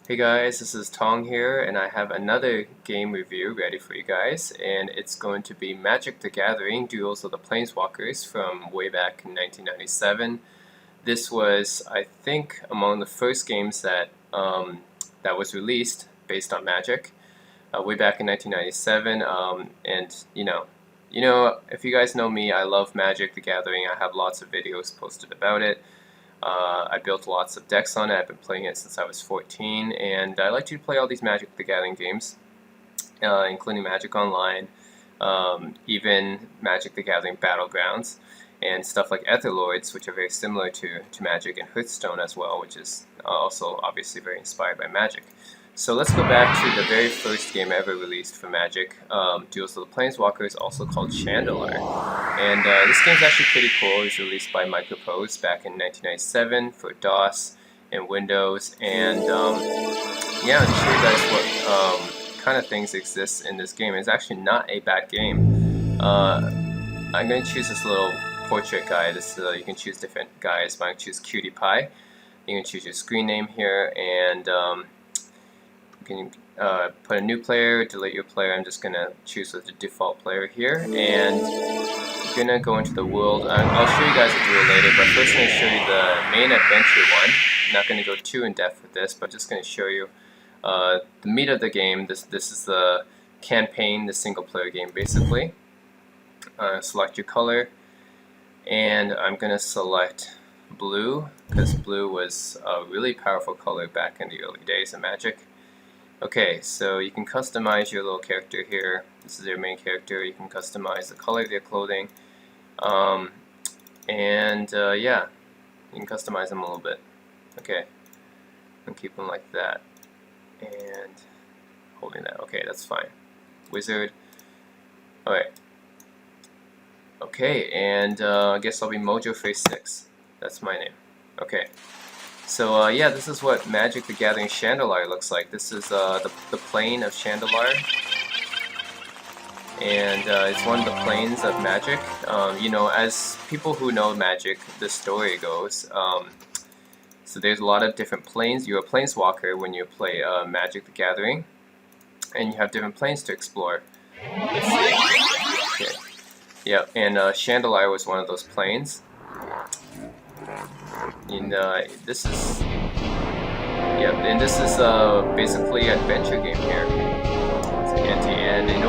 Hey guys, this is Tong here, and I have another game review ready for you guys, and it's going to be Magic the Gathering Duels of the Planeswalkers from way back in 1997. This was, I think, among the first games that was released based on Magic way back in 1997, and if you guys know me, I love Magic the Gathering. I have lots of videos posted about it. I built lots of decks on it. I've been playing it since I was 14, and I like to play all these Magic the Gathering games, including Magic Online, even Magic the Gathering Battlegrounds, and stuff like Etherlords, which are very similar to Magic, and Hearthstone as well, which is also obviously very inspired by Magic. So let's go back to the very first game ever released for Magic, Duels of the Planeswalkers, also called Shandalar. And this game's actually pretty cool. It was released by Microprose back in 1997 for DOS and Windows. And yeah, I'll show you guys what kind of things exist in this game. It's actually not a bad game. I'm going to choose this little portrait guy. You can choose different guys, but I'm going to choose Cutie Pie. You can choose your screen name here, and you can put a new player, delete your player. I'm just going to choose the default player here, and I'm going to go into the world. I'll show you guys a duel later, but first I'm going to show you the main adventure one. I'm not going to go too in depth with this, but just going to show you the meat of the game. This is the campaign, the single player game basically. Select your color, and I'm going to select blue, because blue was a really powerful color back in the early days of Magic. Okay, so you can customize your little character here. This is your main character. You can customize the color of their clothing. Yeah, you can customize them a little bit. Okay, and keep them like that. And holding that. Okay, that's fine. Wizard. Alright. Okay, and I guess I'll be Mojo Face 6. That's my name. Okay. So yeah, this is what Magic the Gathering Shandalar looks like. This is the plane of Shandalar, and it's one of the planes of Magic. As people who know Magic, the story goes, so there's a lot of different planes. You're a planeswalker when you play Magic the Gathering, and you have different planes to explore. Let's see. Okay. Yeah, and Shandalar was one of those planes. And this is basically an adventure game here. And in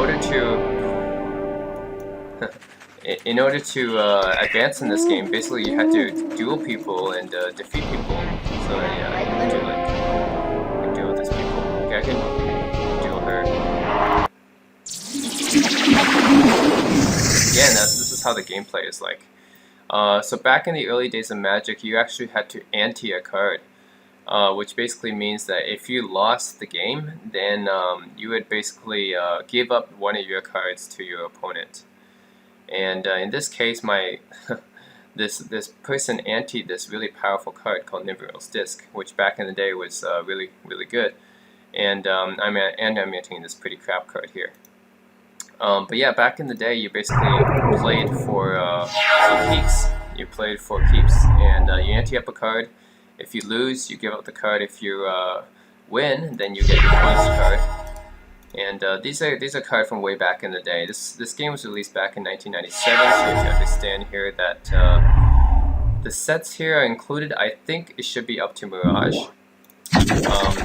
order to advance in this game, basically you had to duel people and defeat people. So yeah, I can duel these people. Okay, I can duel her. Yeah, and this is how the gameplay is like. So back in the early days of Magic, you actually had to ante a card, which basically means that if you lost the game, then you would basically give up one of your cards to your opponent. And in this case, this person anteed this really powerful card called Nimble's Disc, which back in the day was really good. And I'm anteing this pretty crap card here. But yeah, back in the day, you basically played for keeps. You played for keeps, and you ante up a card. If you lose, you give up the card. If you win, then you get your opponent's card. And these are cards from way back in the day. This game was released back in 1997, so you have to understand here that the sets here are included. I think it should be up to Mirage.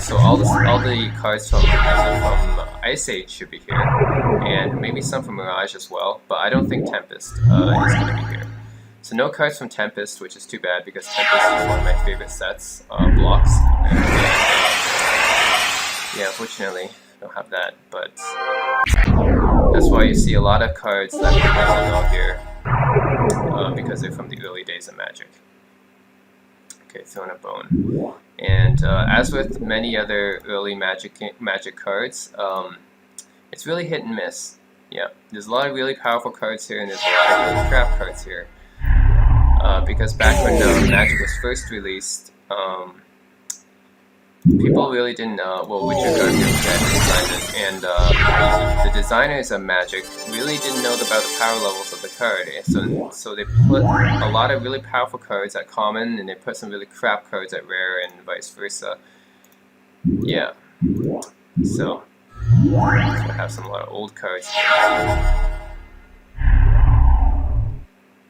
So all the cards from Ice Age should be here, and maybe some from Mirage as well, but I don't think Tempest is going to be here. So no cards from Tempest, which is too bad, because Tempest is one of my favorite sets, blocks. Yeah, unfortunately, I don't have that, but that's why you see a lot of cards that people don't know here, because they're from the early days of Magic. Okay, Throne of Bone. And as with many other early Magic cards, it's really hit and miss. Yeah, there's a lot of really powerful cards here, and there's a lot of really crap cards here. Because back when Magic was first released, people really didn't know, well, Witcher Guardian designed this, and the designers of Magic really didn't know about the power levels of the card. So they put a lot of really powerful cards at common, and they put some really crap cards at rare, and vice versa. yeah, so I have a lot of old cards here.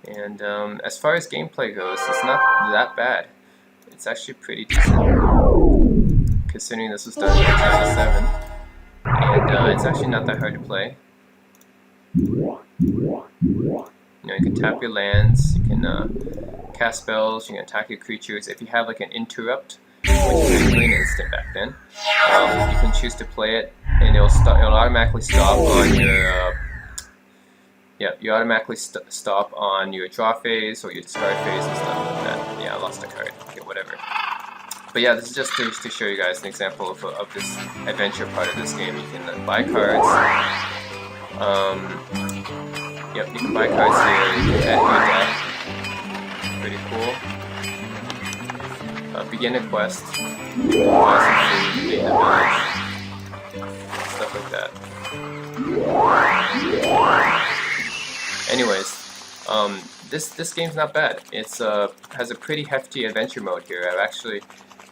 And as far as gameplay goes, it's not that bad. It's actually pretty decent, considering this was done in 1997. And it's actually not that hard to play. You can tap your lands, you can cast spells, you can attack your creatures. If you have like an interrupt, which is basically an instant back then, you can choose to play it, and it'll automatically stop on your you automatically stop on your draw phase or your discard phase and stuff like that. Yeah, I lost a card. Okay, whatever. But yeah, this is just to show you guys an example of this adventure part of this game. You can buy cards. Yep, you can buy cards here. You can add your deck. Pretty cool. Begin a quest. Buy some food, invade the village. Stuff like that. Anyways, this game's not bad. It's has a pretty hefty adventure mode here. I've actually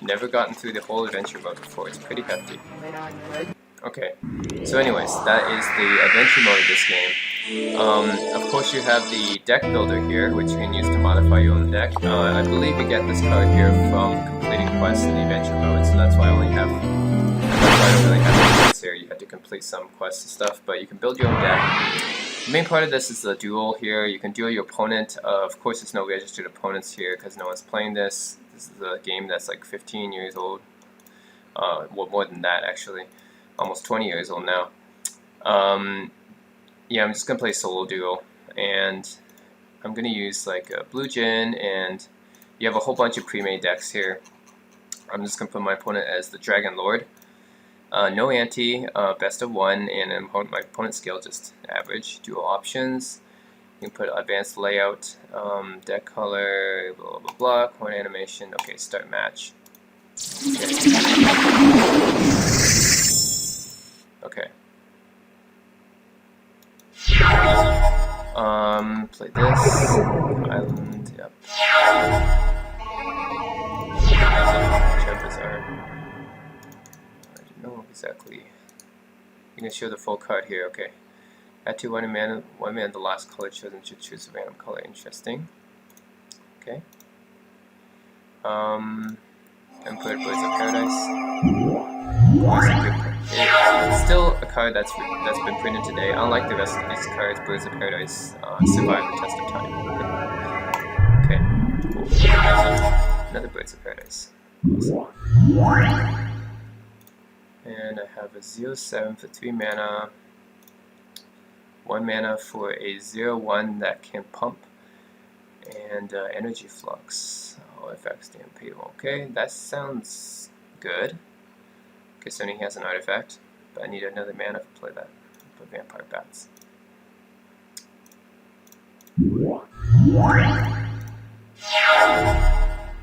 never gotten through the whole adventure mode before. It's pretty hefty. Okay, so anyways, that is the adventure mode of this game. Of course, you have the deck builder here, which you can use to modify your own deck. I believe you get this card here from completing quests in the adventure mode, so that's why I don't really have any quests here. You had to complete some quests and stuff, but you can build your own deck. The main part of this is the duel here. You can duel your opponent. Of course, there's no registered opponents here because no one's playing this. This is a game that's like 15 years old. Well, more than that, actually. Almost 20 years old now. Yeah, I'm just going to play solo duel. And I'm going to use like a blue Jin, and you have a whole bunch of pre-made decks here. I'm just going to put my opponent as the Dragon Lord. No anti, best of 1, and my opponent's skill just average. Dual options. You can put advanced layout, deck color, blah blah blah, coin animation. Okay, start match. Okay. Play this. Island, yep. I don't know exactly. You can show the full card here, okay. Add to one man, the last color chosen should choose a random color. Interesting. Okay. And put Birds of Paradise. It's still a card that's been printed today. Unlike the rest of these cards, Birds of Paradise survived the test of time. Okay, cool. Another Birds of Paradise. Awesome. And I have a 0/7 for 3 mana. 1 mana for a 0/1 that can pump. And energy flux. All effects DMP. Okay, that sounds good. Considering he has an artifact, but I need another mana to play that. Put Vampire Bats. Okay.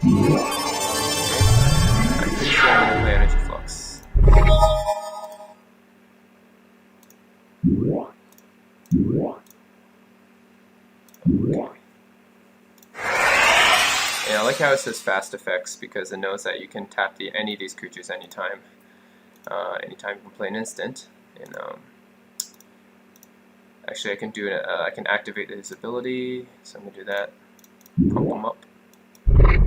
I'm pretty sure I'm gonna play Energy Flux. Okay. And I like how it says fast effects because it knows that you can tap any of these creatures anytime. Anytime you can play an instant, and actually I can do it. I can activate his ability, so I'm gonna do that. Pump him up. Okay,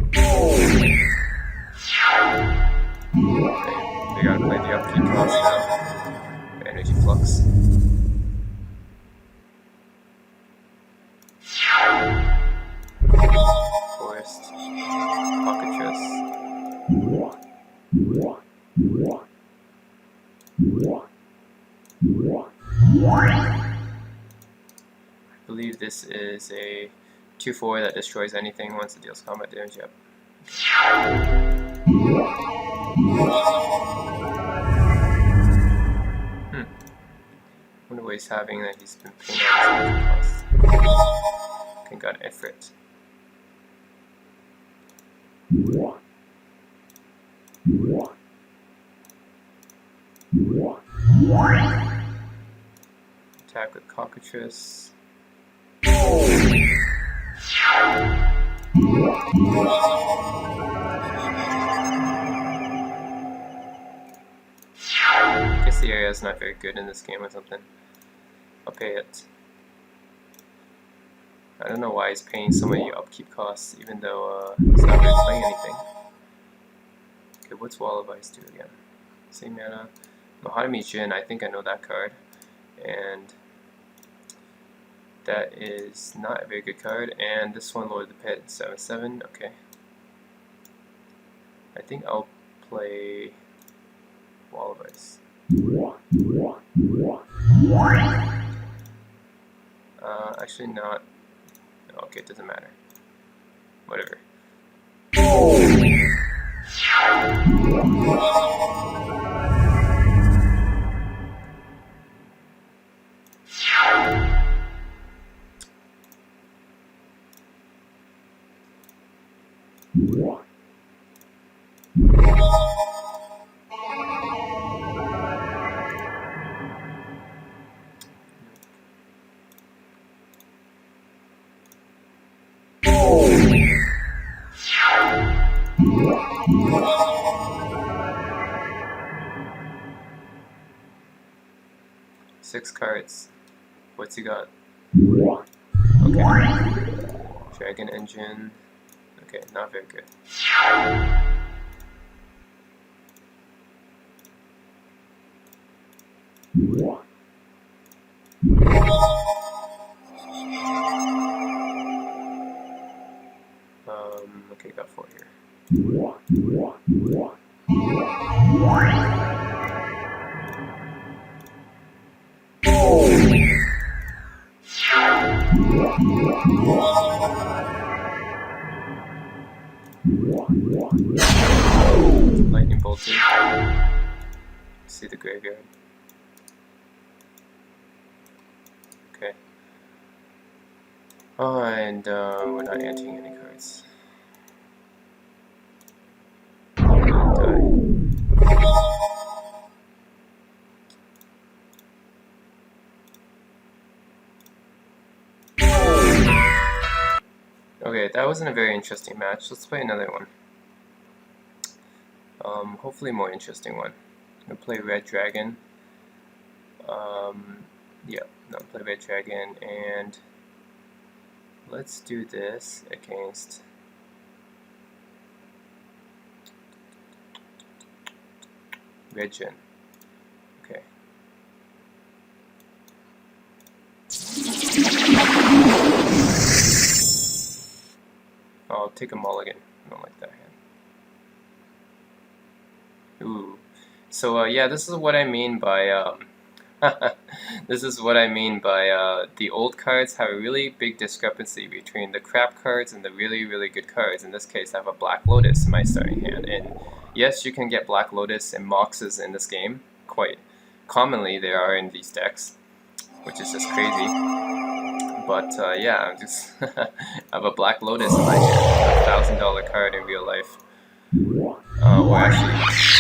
we gotta play the upkeep cost now. Energy Flux. Forest. Cockatrice. I believe this is a 2/4 that destroys anything once it deals combat damage. Yep. Wonder what he's having that he's been paying out his costs. Okay, got Ifrit. Attack with Cockatrice. the area is not very good in this game or something. I'll pay it. I don't know why he's paying so many upkeep costs, even though he's not really playing anything. Okay, what's Wall of Ice do again? Same mana. Mahotami Jin, I think I know that card. And that is not a very good card. And this one, Lord of the Pit, 7/7. Okay. I think I'll play Wall of Ice. Actually not. Okay, it doesn't matter. Whatever. Six cards. What's he got? Okay. Dragon Engine. Okay, not very good. Okay, got 4 here. Lightning bolted. See the graveyard. Okay. Oh, and we're not anting any cards. Okay, that wasn't a very interesting match. Let's play another one. Hopefully more interesting one. I'm gonna play Red Dragon. Yeah, no, play Red Dragon, and let's do this against Red Jin. Okay. I'll take a mulligan. I don't like that hand. Ooh. So yeah, this is what I mean by this is what I mean by the old cards have a really big discrepancy between the crap cards and the really, really good cards. In this case, I have a Black Lotus in my starting hand, and yes, you can get Black Lotus and Moxes in this game. Quite commonly, they are in these decks, which is just crazy. But yeah, I'm just I have a Black Lotus in my hand, a $1,000 card in real life. Or actually,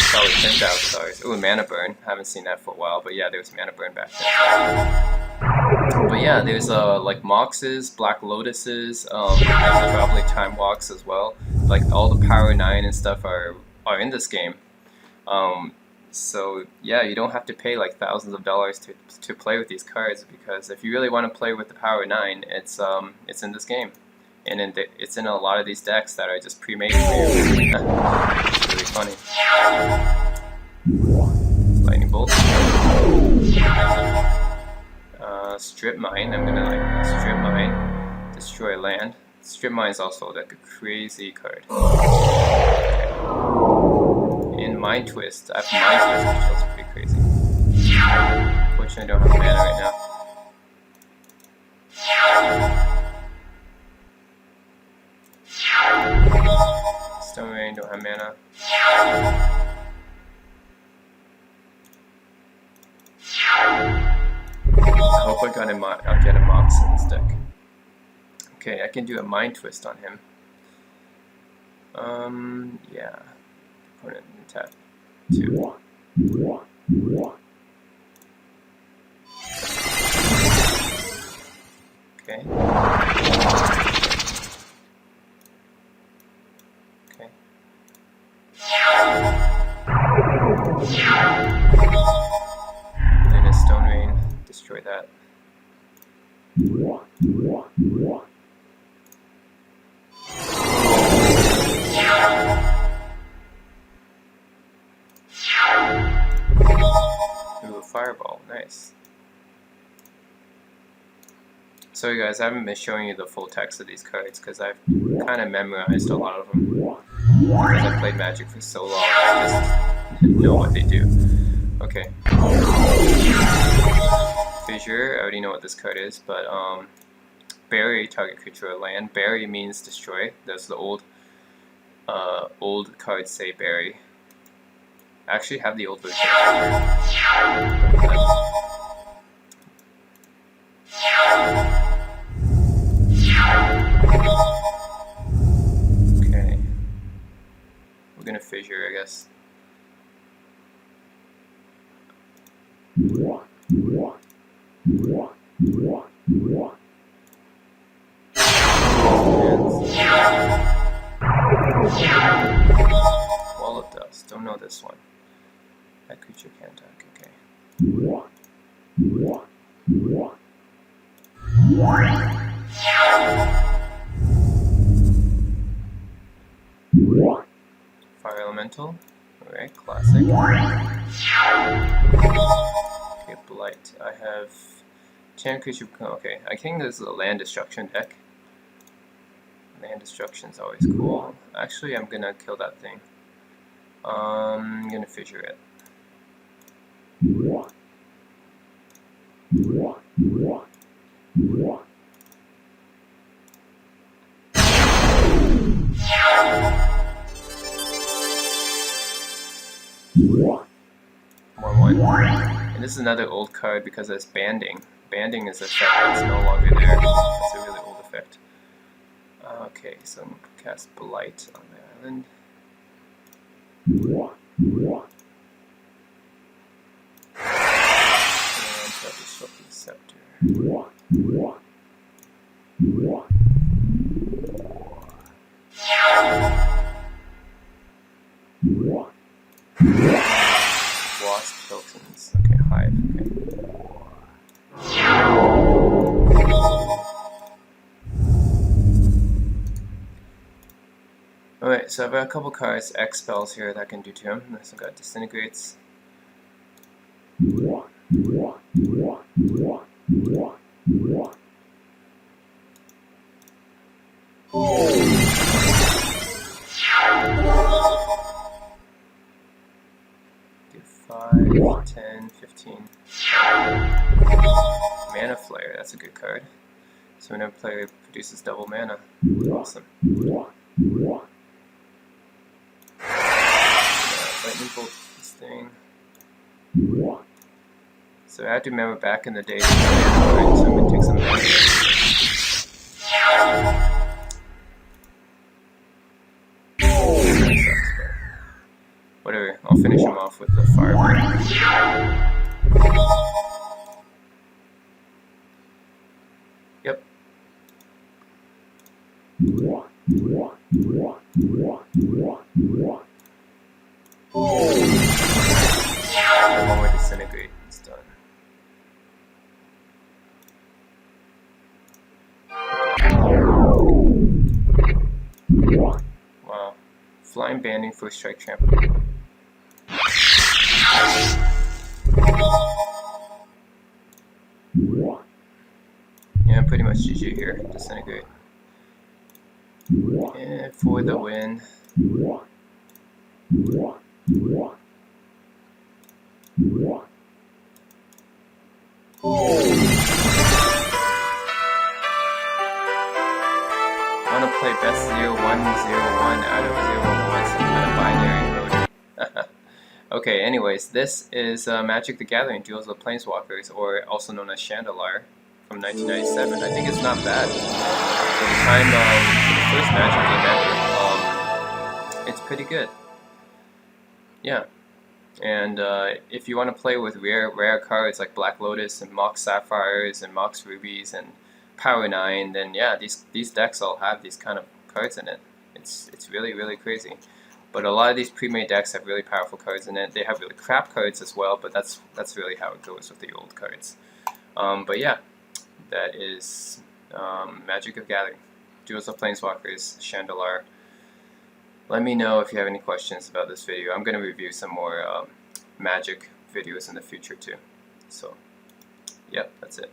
probably $10,000. Ooh, Mana Burn. Haven't seen that for a while, but yeah, there was Mana Burn back then. But yeah, there's like Moxes, Black Lotuses, probably Time Walks as well. Like all the Power 9 and stuff are in this game. So yeah, you don't have to pay like thousands of dollars to play with these cards, because if you really want to play with the Power 9, it's in this game. And it's in a lot of these decks that are just pre-made for you. It's really funny. Lightning Bolt. Strip Mine. I'm gonna like Strip Mine, destroy land. Strip Mine is also like a crazy card. In Mind Twist, I have Mind Twist, which is pretty crazy. Unfortunately, I don't have mana right now. Stone Rain, don't have mana. I hope I'll get a Mox in this deck. Okay, I can do a Mind Twist on him. Yeah. Opponent and tap 2. Okay. that. Ooh, a fireball, nice. Sorry guys, I haven't been showing you the full text of these cards because I've kind of memorized a lot of them. Because I played Magic for so long, I just know what they do. Okay. Fissure, I already know what this card is, but bury target creature or land. Bury means destroy. That's the old cards say bury. I actually have the old version. Okay. We're gonna fissure, I guess. Wall of Dust. Don't know this one. That creature can't attack. Okay. Fire Elemental. Alright, classic. Okay, Blight. I have 10 creature. Okay, I think this is a land destruction deck. Land destruction is always cool. Actually, I'm gonna kill that thing. I'm gonna fissure it. More 1. And this is another old card because it's banding. Banding is a effect that's no longer there. That's a really old effect. Okay, so I'm going to cast Blight on the island. And try to disrupt the Scepter. Wasp tokens. Okay, Hive. Okay. Alright, so I've got a couple cards, X spells here that I can do to him. So I've got Disintegrates. Do 5, 10, 15. Mana Flare, that's a good card. So whenever a player produces double mana. Awesome. Lightning Bolt this thing. So I had to remember back in the day, so I'm going to take some mana. Whatever, I'll finish him off with the fireball. Yep. One more Disintegrate, it's done. Wow. Flying banding, first strike trample. Yeah, pretty much GG here. Disintegrate. And for the win. I want to play best 0101 out of 01, some kind of binary code. Okay, anyways, this is Magic the Gathering Duels of Planeswalkers, or also known as Shandalar, from 1997. I think it's not bad. For the time, for the first Magic game ever, it's pretty good. Yeah. And if you want to play with rare cards like Black Lotus and Mox Sapphires and Mox Rubies and Power 9, then yeah, these decks all have these kind of cards in it. It's really, really crazy. But a lot of these pre-made decks have really powerful cards in it. They have really crap cards as well, but that's really how it goes with the old cards. But yeah, that is Magic of Gathering, Duels of Planeswalkers, Shandalar. Let me know if you have any questions about this video. I'm going to review some more Magic videos in the future too. So, yep, that's it.